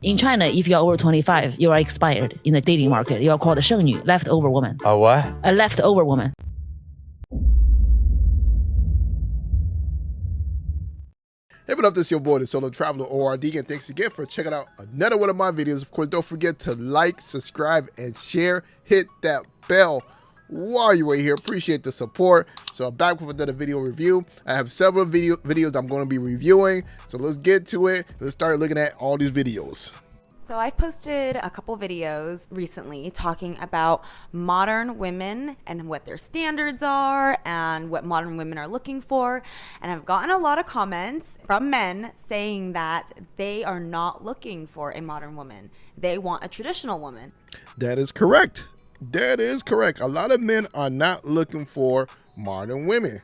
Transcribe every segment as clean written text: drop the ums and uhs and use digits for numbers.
In China, if you are over 25, you are expired in the dating market. You are called a 剩女, leftover woman. A what? A leftover woman. Hey, what up, this is your boy, the Solo Traveler ORD, and thanks again for checking out another one of my videos. Of course, don't forget to like, subscribe, and share. Hit that bell while you're here. Appreciate the support. So I'm back with another video review. I have several videos I'm going to be reviewing. So let's get to it. Let's start looking at all these videos. So I posted a couple videos recently talking about modern women and what their standards are and what modern women are looking for. And I've gotten a lot of comments from men saying that they are not looking for a modern woman. They want a traditional woman. That is correct. That is correct. A lot of men are not looking for modern women.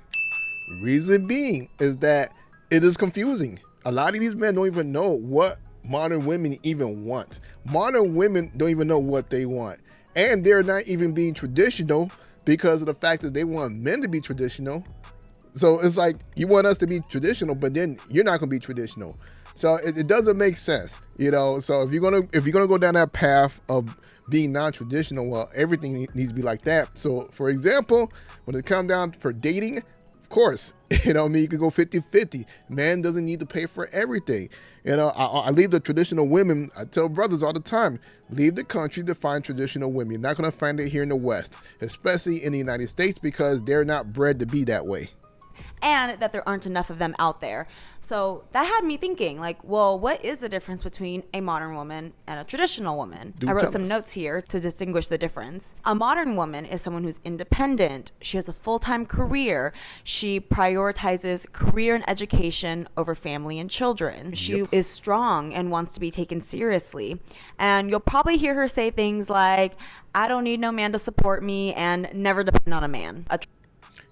Reason being is that it is confusing. A lot of these men don't even know what modern women even want. Modern women don't even know what they want. And they're not even being traditional because of the fact that they want men to be traditional. So it's like, you want us to be traditional, but then you're not gonna be traditional. So it doesn't make sense, you know. So if you're gonna go down that path of being non-traditional, well, everything needs to be like that. So for example, when it comes down for dating, of course, you know, I mean, you could go 50-50. Man doesn't need to pay for everything. You know, I leave the traditional women. I tell brothers all the time, leave the country to find traditional women. You're not going to find it here in the West, especially in the United States, because they're not bred to be that way. And that there aren't enough of them out there. So that had me thinking, like, well, what is the difference between a modern woman and a traditional woman? I wrote some notes here to distinguish the difference. A modern woman is someone who's independent. She has a full-time career. She prioritizes career and education over family and children. She is strong and wants to be taken seriously. And you'll probably hear her say things like, I don't need no man to support me and never depend on a man.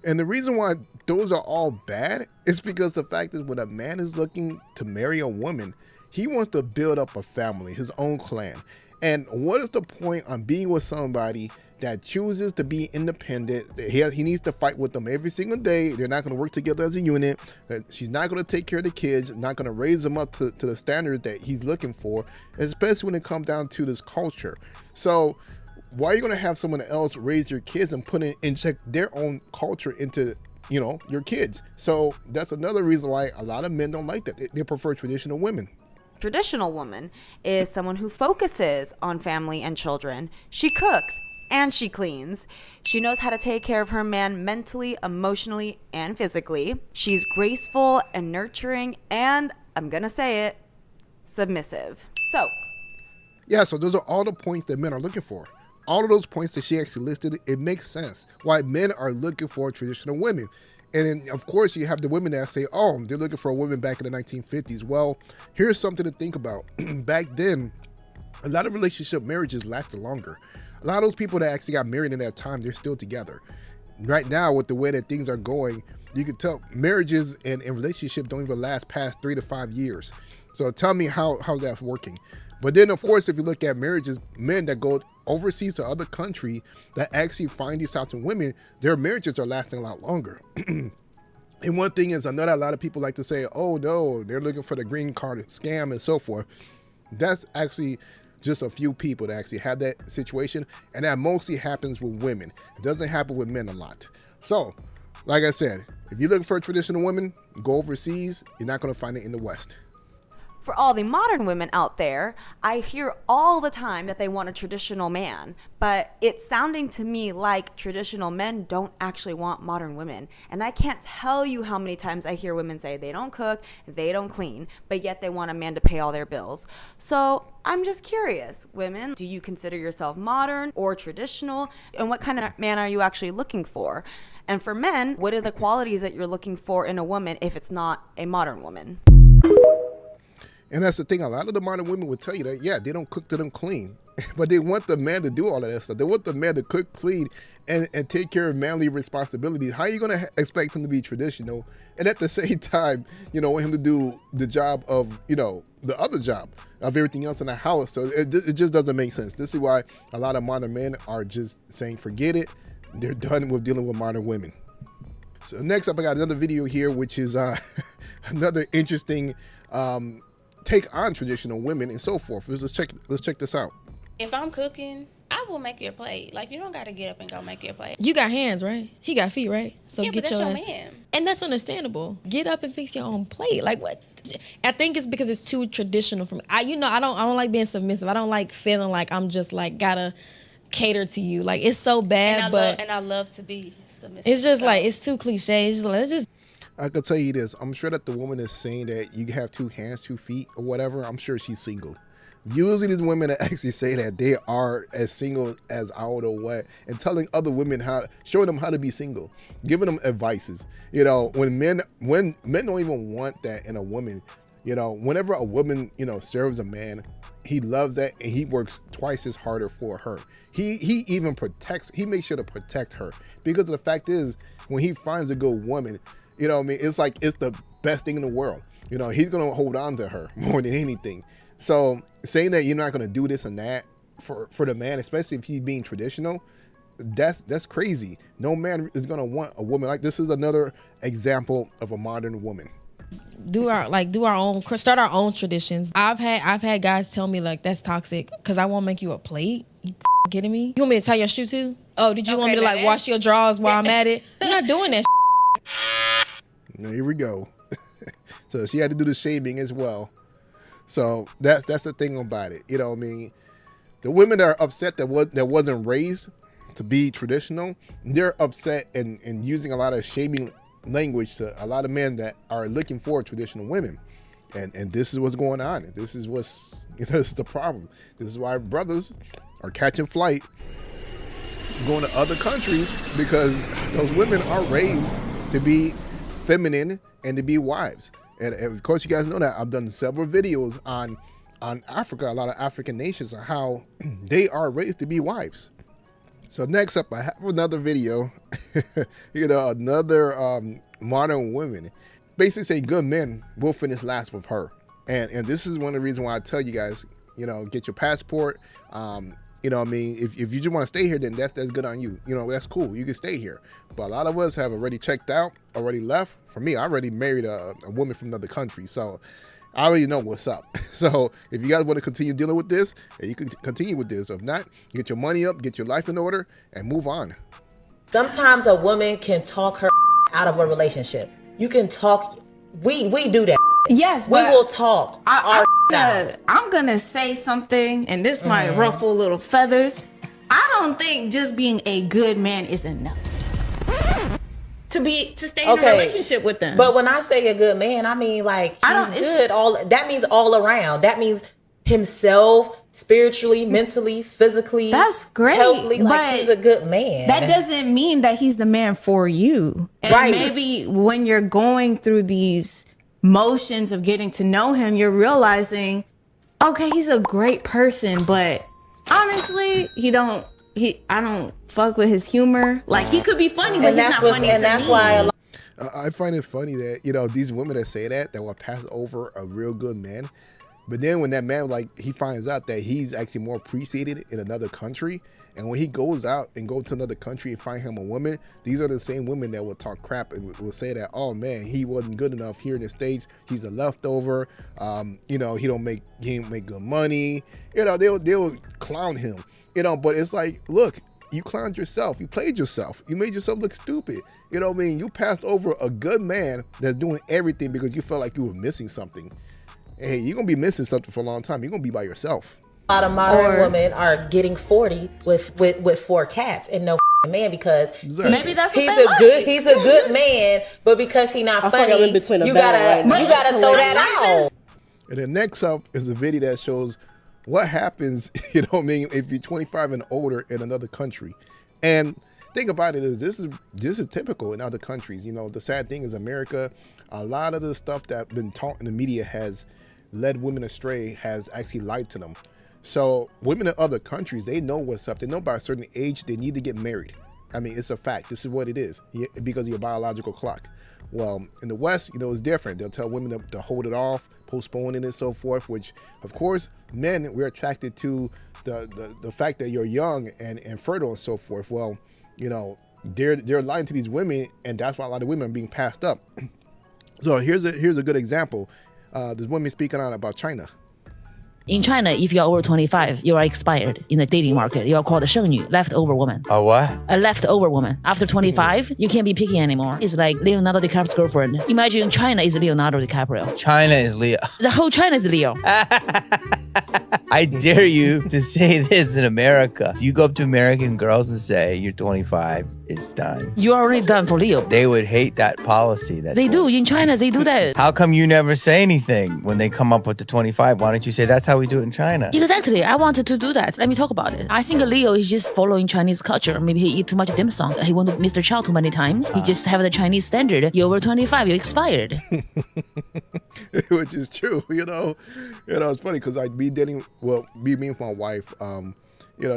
And the reason why those are all bad is because the fact is, when a man is looking to marry a woman, he wants to build up a family, his own clan. And what is the point on being with somebody that chooses to be independent? He needs to fight with them every single day. They're not going to work together as a unit. She's not going to take care of the kids, not going to raise them up to the standards that he's looking for, especially when it comes down to this culture. So why are you going to have someone else raise your kids and inject their own culture into, you know, your kids? So that's another reason why a lot of men don't like that. They prefer traditional women. Traditional woman is someone who focuses on family and children. She cooks and she cleans. She knows how to take care of her man mentally, emotionally, and physically. She's graceful and nurturing, and I'm gonna say it, submissive. So those are all the points that men are looking for. All of those points that she actually listed, it makes sense why men are looking for traditional women. And then, of course, you have the women that say, oh, they're looking for a woman back in the 1950s. Well, here's something to think about. Back then, a lot of relationship marriages lasted longer. A lot of those people that actually got married in that time, they're still together. Right now, with the way that things are going, you can tell marriages and relationships don't even last past 3 to 5 years. So tell me how that's working. But then, of course, if you look at marriages, men that go overseas to other country that actually find these types of women, their marriages are lasting a lot longer. And one thing is, I know that a lot of people like to say, oh no, they're looking for the green card scam and so forth. That's actually just a few people that actually have that situation. And that mostly happens with women. It doesn't happen with men a lot. So, like I said, if you're looking for a traditional woman, go overseas. You're not going to find it in the West. for all the modern women out there, I hear all the time that they want a traditional man, but it's sounding to me like traditional men don't actually want modern women. And I can't tell you how many times I hear women say they don't cook, they don't clean, but yet they want a man to pay all their bills. So I'm just curious, women, do you consider yourself modern or traditional? And what kind of man are you actually looking for? And for men, what are the qualities that you're looking for in a woman if it's not a modern woman? And that's the thing, a lot of the modern women would tell you that, yeah, they don't cook, they don't clean, but they want the man to do all of that stuff. They want the man to cook, clean, and take care of manly responsibilities. How are you going to expect him to be traditional and at the same time, you know, want him to do the job of, you know, the other job of everything else in the house? So it just doesn't make sense. This is why a lot of modern men are just saying, forget it. They're done with dealing with modern women. So next up, I got another video here, which is another interesting take on traditional women and so forth. Let's check this out. If I'm cooking, I will make your plate. Like, you don't got to get up and go make your plate. You got hands, right? He got feet, right? So Yeah, get but that's your your ass. man. And that's understandable. Get up and fix your own plate. Like, what? I think it's because it's too traditional for me. I don't like being submissive. I don't like feeling like I'm just like gotta cater to you. Like, it's so bad, And I love to be submissive. it's just like, it's too cliche. It's just like, let's just. I could tell you this. I'm sure that the woman is saying that you have 2 hands, 2 feet, or whatever. I'm sure she's single. Usually these women that actually say that they are as single as I don't know what, and telling other women showing them how to be single, giving them advices. You know, when men don't even want that in a woman, you know, whenever a woman, you know, serves a man, he loves that and he works twice as harder for her. He even he makes sure to protect her, because the fact is, when he finds a good woman, you know what I mean, it's like, it's the best thing in the world. You know, he's gonna hold on to her more than anything. So saying that you're not gonna do this and that for the man, especially if he's being traditional, that's crazy. No man is gonna want a woman like this. Is another example of a modern woman. Start our own traditions. I've had guys tell me like, that's toxic because I won't make you a plate. You kidding me? You want me to tie your shoe too? Oh, did you want me to like wash your drawers while I'm at it? I'm not doing that. Now, here we go. So she had to do the shaming as well. So that's the thing about it. You know what I mean? The women that are upset that wasn't raised to be traditional, they're upset and using a lot of shaming language to a lot of men that are looking for traditional women. And this is what's going on. This is this is the problem. This is why brothers are catching flight, going to other countries, because those women are raised to be feminine and to be wives. And of course, you guys know that I've done several videos on Africa, a lot of African nations, and how they are raised to be wives. So next up, I have another video, you know, another modern woman. Basically say good men will finish last with her. And this is one of the reasons why I tell you guys, you know, get your passport. You know what I mean? If you just want to stay here, then that's good on you. You know, that's cool. You can stay here. But a lot of us have already checked out, already left. For me, I already married a woman from another country. So I already know what's up. So if you guys want to continue dealing with this, you can continue with this. If not, get your money up, get your life in order, and move on. Sometimes a woman can talk her out of a relationship. You can talk. We do that. Yes, We but will talk. I'm gonna say something, and this might ruffle little feathers. I don't think just being a good man is enough to stay in a relationship with them. But when I say a good man, I mean like he's good. That means all around. That means himself, spiritually, mentally, physically. That's great. Healthily, like he's a good man. That doesn't mean that he's the man for you. And right. Maybe when you're going through these motions of getting to know him, you're realizing, okay, he's a great person, but honestly, I don't fuck with his humor. Like, he could be funny, but he's not funny to me. Why I find it funny that, you know, these women that say that will pass over a real good man. But then when that man, like, he finds out that he's actually more appreciated in another country, and when he goes out and go to another country and find him a woman, these are the same women that will talk crap and will say that, oh man, he wasn't good enough here in the States. He's a leftover. You know, he ain't make good money. You know, they'll clown him. You know, but it's like, look, you clowned yourself. You played yourself. You made yourself look stupid. You know what I mean? You passed over a good man that's doing everything because you felt like you were missing something. Hey, you're going to be missing something for a long time. You're going to be by yourself. A lot of modern women are getting 40 with 4 cats and no man, because maybe that's what he's a good man, but because he's not funny, you gotta throw that out. And then next up is a video that shows what happens, you know what I mean, if you're 25 and older in another country. And thing about it is this is typical in other countries. You know, the sad thing is America, a lot of the stuff that's been taught in the media has led women astray, has actually lied to them. So women in other countries, they know what's up. They know by a certain age they need to get married. I mean, it's a fact. This is what it is because of your biological clock. Well, in the West, you know, it's different. They'll tell women to hold it off, postpone it and so forth, which, of course, men, we're attracted to the fact that you're young and fertile and so forth. Well, you know, they're lying to these women, and that's why a lot of women are being passed up. So here's a good example. this woman speaking out about China. In China, if you are over 25, you are expired in the dating market. You are called a 剩女, leftover woman. A what? A leftover woman. After 25, you can't be picky anymore. It's like Leonardo DiCaprio's girlfriend. Imagine China is Leonardo DiCaprio. China is Leo. The whole China is Leo. I dare you to say this in America. You go up to American girls and say, you're 25, it's done. You are already done for Leo. They would hate that policy. They do. In China, they do that. How come you never say anything when they come up with the 25? Why don't you say that's how we do it in China? Exactly. I wanted to do that. Let me talk about it. I think Leo is just following Chinese culture. Maybe he eat too much dim sum. He went to Mr. Chow too many times. He just have the Chinese standard. You're over 25, you're expired. Which is true, you know. It's funny because I'd be dating, me and my wife,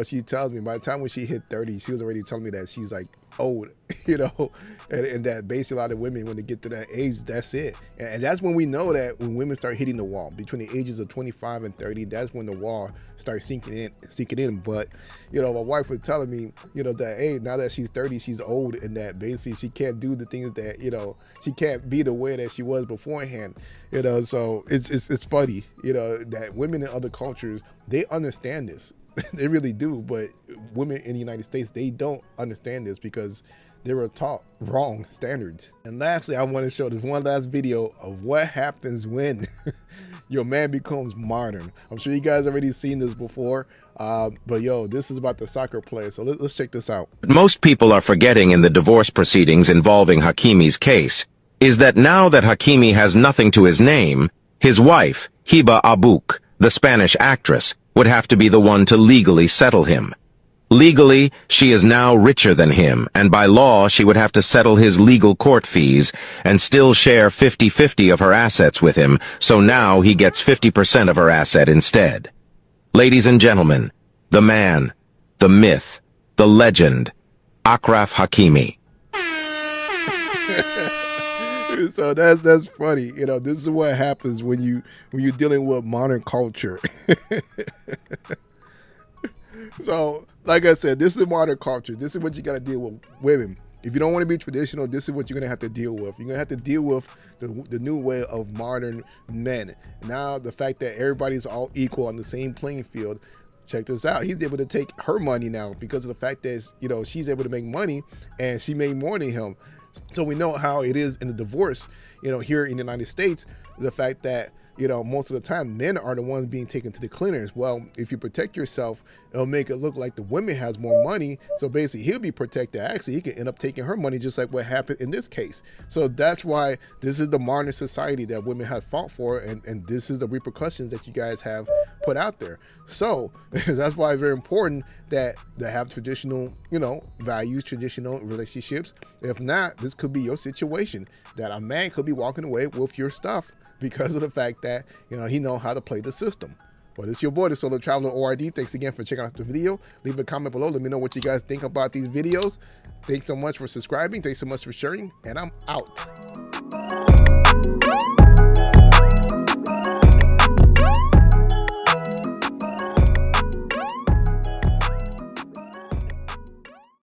she tells me by the time when she hit 30, she was already telling me that she's like old, and that basically a lot of women, when they get to that age, that's it. And that's when we know that when women start hitting the wall between the ages of 25 and 30, that's when the wall starts sinking in. But, my wife was telling me, that, hey, now that she's 30, she's old, and that basically she can't do the things that, she can't be the way that she was beforehand, so it's funny, that women in other cultures, they understand this. They really do, but women in the United States, they don't understand this because they were taught wrong standards. And lastly, I want to show this one last video of what happens when your man becomes modern. I'm sure you guys already seen this before, but this is about the soccer player, so let's check this out. Most people are forgetting in the divorce proceedings involving Hakimi's case is that now that Hakimi has nothing to his name, his wife, Hiba Abouk, the Spanish actress, would have to be the one to legally settle him. Legally, she is now richer than him, and by law, she would have to settle his legal court fees and still share 50-50 of her assets with him, so now he gets 50% of her asset instead. Ladies and gentlemen, the man, the myth, the legend, Achraf Hakimi. So that's funny. This is what happens when you're dealing with modern culture. So, like I said, this is modern culture. This is what you got to deal with women. If you don't want to be traditional, this is what you're going to have to deal with. You're going to have to deal with the new way of modern men. Now, the fact that everybody's all equal on the same playing field. Check this out. He's able to take her money now because of the fact that, she's able to make money and she made more than him. So we know how it is in the divorce, here in the United States, the fact that, most of the time men are the ones being taken to the cleaners. Well, if you protect yourself, it'll make it look like the woman has more money. So basically he'll be protected. Actually, he can end up taking her money, just like what happened in this case. So that's why this is the modern society that women have fought for. And this is the repercussions that you guys have put out there. So that's why it's very important that they have traditional, values, traditional relationships. If not, this could be your situation, that a man could be walking away with your stuff because of the fact that, he knows how to play the system. Well, this is your boy, the Solo Traveler ORD. Thanks again for checking out the video. Leave a comment below. Let me know what you guys think about these videos. Thanks so much for subscribing. Thanks so much for sharing. And I'm out.